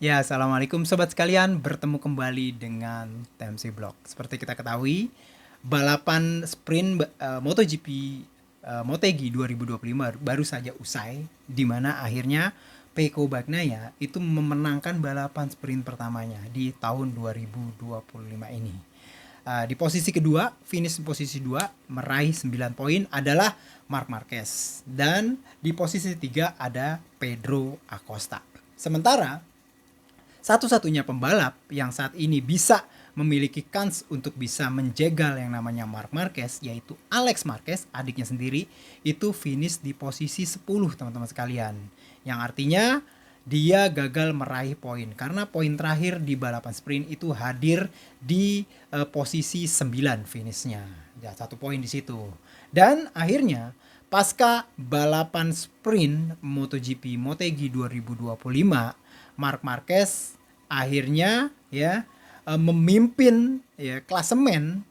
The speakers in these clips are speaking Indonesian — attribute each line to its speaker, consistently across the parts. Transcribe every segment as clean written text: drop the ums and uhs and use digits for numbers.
Speaker 1: Ya, assalamualaikum sobat sekalian. Bertemu kembali dengan TMC Blog. Seperti kita ketahui, balapan sprint MotoGP Motegi 2025 baru saja usai, di mana akhirnya Pecco Bagnaia itu memenangkan balapan sprint pertamanya di tahun 2025 ini. Di posisi kedua, finish posisi 2, meraih 9 poin adalah Marc Marquez. Dan di posisi 3 ada Pedro Acosta. Sementara satu-satunya pembalap yang saat ini bisa memiliki kans untuk bisa menjegal yang namanya Marc Marquez, yaitu Alex Marquez, adiknya sendiri, itu finish di posisi 10 teman-teman sekalian. Yang artinya dia gagal meraih poin karena poin terakhir di balapan sprint itu hadir di posisi 9 finishnya. Ya, 1 poin di situ. Dan akhirnya pasca balapan sprint MotoGP Motegi 2025, Marc Marquez akhirnya memimpin klasemen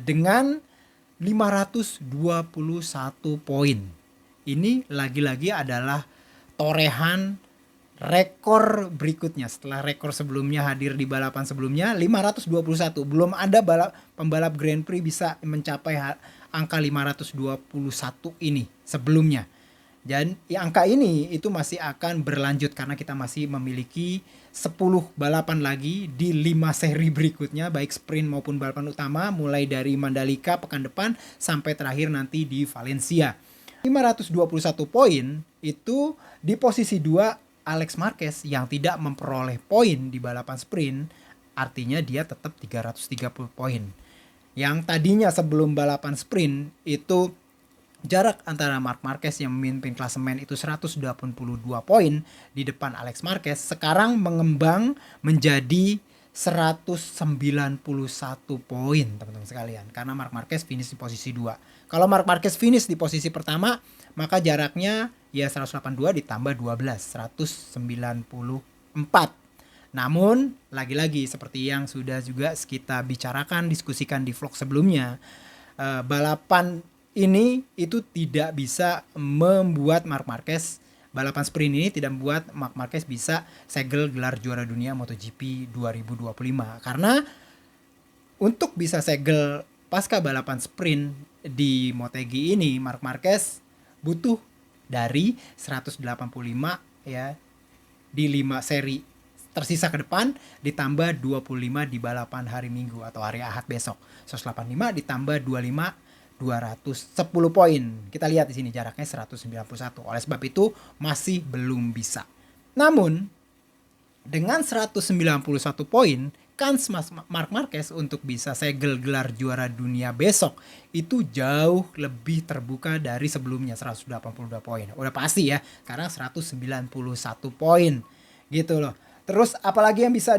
Speaker 1: dengan 521 poin. Ini lagi-lagi adalah torehan rekor berikutnya setelah rekor sebelumnya hadir di balapan sebelumnya 521. Belum ada pembalap Grand Prix bisa mencapai angka 521 ini sebelumnya. Dan angka ini itu masih akan berlanjut karena kita masih memiliki 10 balapan lagi di 5 seri berikutnya, baik sprint maupun balapan utama, mulai dari Mandalika pekan depan sampai terakhir nanti di Valencia. 521 poin itu di posisi 2 Alex Marquez yang tidak memperoleh poin di balapan sprint, artinya dia tetap 330 poin. Yang tadinya sebelum balapan sprint itu jarak antara Marc Marquez yang memimpin klasemen itu 182 poin di depan Alex Marquez, sekarang mengembang menjadi 191 poin teman-teman sekalian, karena Marc Marquez finish di posisi 2. Kalau Marc Marquez finish di posisi pertama, maka jaraknya ya 182 ditambah 12, 194. Namun lagi-lagi seperti yang sudah juga kita bicarakan, diskusikan di vlog sebelumnya, balapan ini itu tidak bisa membuat Marc Marquez, balapan sprint ini tidak membuat Marc Marquez bisa segel gelar juara dunia MotoGP 2025. Karena untuk bisa segel pasca balapan sprint di Motegi ini, Marc Marquez butuh dari 185 ya di 5 seri tersisa ke depan, ditambah 25 di balapan hari Minggu atau hari Ahad besok. 185 ditambah 25, 210 poin. Kita lihat di sini jaraknya 191. Oleh sebab itu masih belum bisa. Namun dengan 191 poin, kans Marc Marquez untuk bisa segel gelar juara dunia besok itu jauh lebih terbuka dari sebelumnya, 182 poin. Udah pasti ya, sekarang 191 poin. Gitu loh. Terus apalagi yang bisa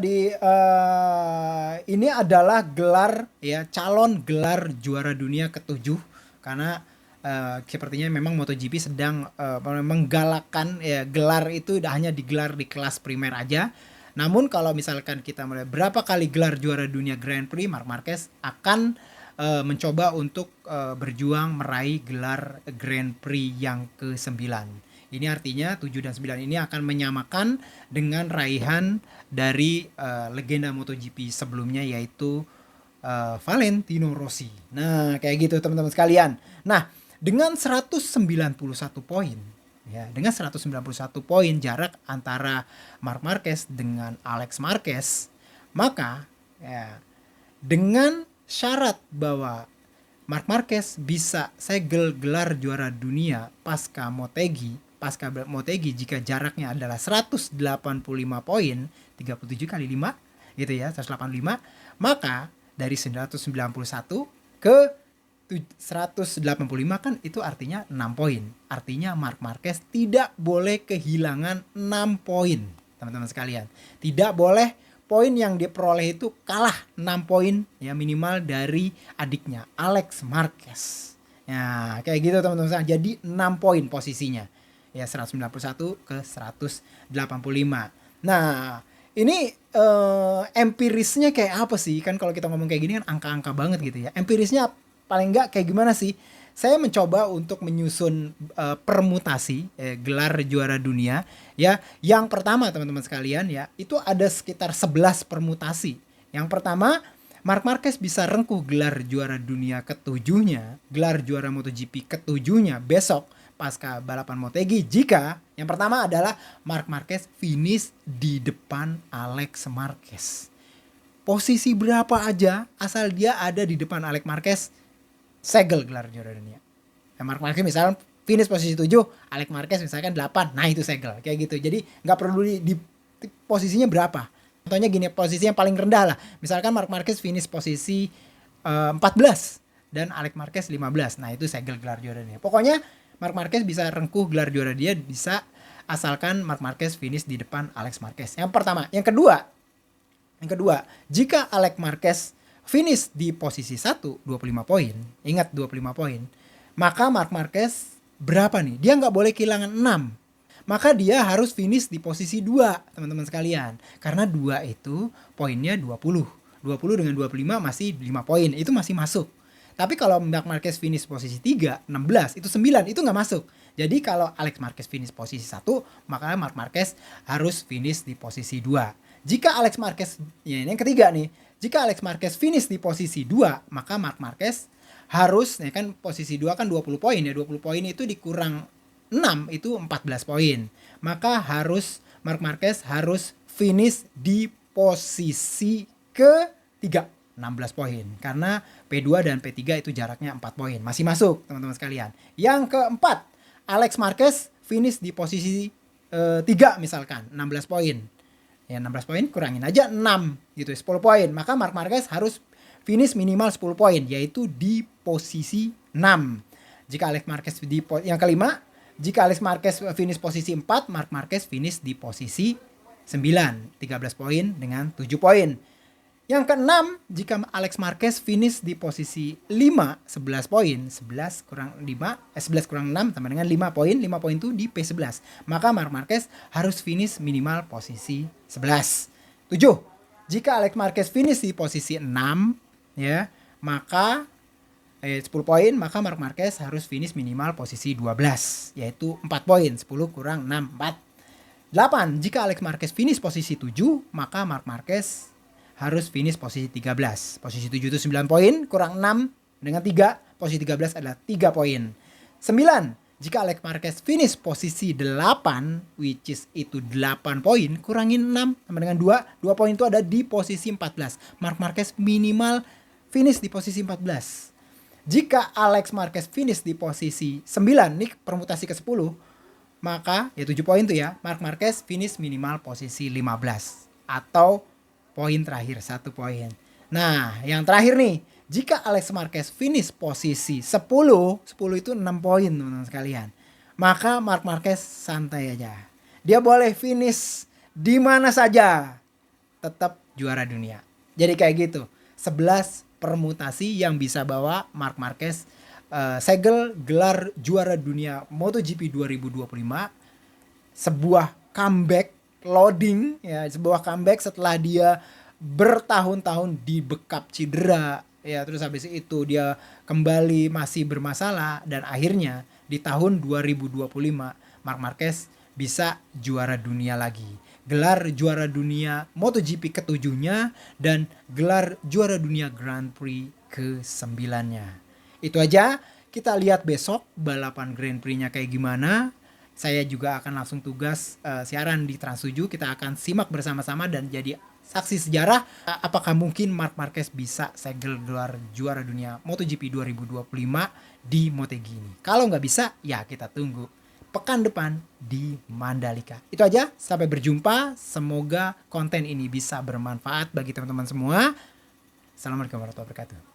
Speaker 1: ini adalah gelar ya, calon gelar juara dunia ke-7, karena sepertinya memang MotoGP sedang menggalakkan ya, gelar itu tidak hanya digelar di kelas primer aja. Namun kalau misalkan kita melihat berapa kali gelar juara dunia Grand Prix, Marc Marquez akan mencoba untuk berjuang meraih gelar Grand Prix yang ke-9. Ini artinya 7 dan 9 ini akan menyamakan dengan raihan dari legenda MotoGP sebelumnya, yaitu Valentino Rossi. Nah, kayak gitu teman-teman sekalian. Nah, dengan 191 poin, ya, dengan 191 poin jarak antara Marc Marquez dengan Alex Marquez, maka ya, dengan syarat bahwa Marc Marquez bisa segel gelar juara dunia pasca Motegi jika jaraknya adalah 185 poin, 37 kali 5 gitu ya, 185, maka dari 991 ke 185 kan itu artinya 6 poin. Artinya Marc Marquez tidak boleh kehilangan 6 poin, teman-teman sekalian. Tidak boleh poin yang diperoleh itu kalah 6 poin ya, minimal dari adiknya Alex Marquez. Ya, kayak gitu teman-teman sekalian. Jadi 6 poin posisinya. Ya, 191 ke 185. Nah, ini empirisnya kayak apa sih? Kan kalau kita ngomong kayak gini kan angka-angka banget gitu ya. Empirisnya paling enggak kayak gimana sih? saya mencoba untuk menyusun permutasi gelar juara dunia ya. Yang pertama teman-teman sekalian ya, itu ada sekitar 11 permutasi. Yang pertama, Marc Marquez bisa rengkuh gelar juara dunia ketujuhnya, gelar juara MotoGP ketujuhnya besok pasca balapan Motegi jika yang pertama adalah Marc Marquez finish di depan Alex Marquez. Posisi berapa aja asal dia ada di depan Alex Marquez, segel gelar juara dunia. Marc Marquez misalnya finish posisi 7, Alex Marquez misalkan 8, nah itu segel kayak gitu. Jadi nggak perlu di posisinya berapa. Contohnya gini, posisi yang paling rendah lah. Misalkan Marc Marquez finish posisi 14 dan Alex Marquez 15. Nah itu segel gelar juara dunia. Pokoknya Marc Marquez bisa rengkuh gelar juara dia bisa asalkan Marc Marquez finish di depan Alex Marquez. Yang pertama. Yang kedua, jika Alex Marquez finish di posisi 1, 25 poin. Ingat 25 poin. Maka Marc Marquez berapa nih? Dia nggak boleh kehilangan 6. Maka dia harus finish di posisi 2, teman-teman sekalian. Karena 2 itu poinnya 20. 20 dengan 25 masih 5 poin. Itu masih masuk. Tapi kalau Marc Marquez finish posisi 3, 16, itu 9, itu nggak masuk. Jadi kalau Alex Marquez finish posisi 1, maka Marc Marquez harus finish di posisi 2. Jika Alex Marquez, ya ini yang ketiga nih, jika Alex Marquez finish di posisi 2, maka Marc Marquez harus, ya kan posisi 2 kan 20 poin ya, 20 poin itu dikurang 6, itu 14 poin. Maka Marc Marquez harus finish di posisi ketiga. 16 poin karena P2 dan P3 itu jaraknya 4 poin. Masih masuk teman-teman sekalian. Yang keempat, Alex Marquez finish di posisi 3 misalkan 16 poin. Ya 16 poin kurangin aja 6 gitu 10 poin. Maka Marc Marquez harus finish minimal 10 poin yaitu di posisi 6. Jika Alex Marquez yang kelima, jika Alex Marquez finish posisi 4, Marc Marquez finish di posisi 9, 13 poin dengan 7 poin. Yang keenam, jika Alex Marquez finish di posisi 5, 11 poin, 11 kurang 6 sama dengan 5 poin, 5 poin itu di P11. Maka Marc Marquez harus finish minimal posisi 11. 7. Jika Alex Marquez finish di posisi 6, ya, maka 10 poin, maka Marc Marquez harus finish minimal posisi 12, yaitu 4 poin, 10 kurang 6, 4. 8. Jika Alex Marquez finish posisi 7, maka Marc Marquez harus finish posisi 13. Posisi 7 itu 9 poin, kurang 6 dengan 3. Posisi 13 adalah 3 poin. 9. Jika Alex Marquez finish posisi 8, which is itu 8 poin, kurangin 6 sama dengan 2. 2 poin itu ada di posisi 14. Marc Marquez minimal finish di posisi 14. Jika Alex Marquez finish di posisi 9, nih permutasi ke-10, maka ya 7 poin tuh ya, Marc Marquez finish minimal posisi 15. Atau poin terakhir 1 poin. Nah, yang terakhir nih, jika Alex Marquez finish posisi 10 itu 6 poin teman-teman sekalian. Maka Marc Marquez santai aja. Dia boleh finish di mana saja, tetap juara dunia. Jadi kayak gitu. 11 permutasi yang bisa bawa Marc Marquez segel gelar juara dunia MotoGP 2025. Sebuah comeback loading ya, sebuah comeback setelah dia bertahun-tahun dibekap cedera ya, terus habis itu dia kembali masih bermasalah dan akhirnya di tahun 2025 Marc Marquez bisa juara dunia lagi, gelar juara dunia MotoGP ke-7-nya dan gelar juara dunia Grand Prix ke-9-nya. Itu aja, kita lihat besok balapan Grand Prix-nya kayak gimana. Saya juga akan langsung tugas siaran di Trans 7. Kita akan simak bersama-sama dan jadi saksi sejarah apakah mungkin Marc Marquez bisa segel gelar juara dunia MotoGP 2025 di Motegi ini. Kalau nggak bisa, ya kita tunggu pekan depan di Mandalika. Itu aja, sampai berjumpa. Semoga konten ini bisa bermanfaat bagi teman-teman semua. Assalamualaikum warahmatullahi wabarakatuh.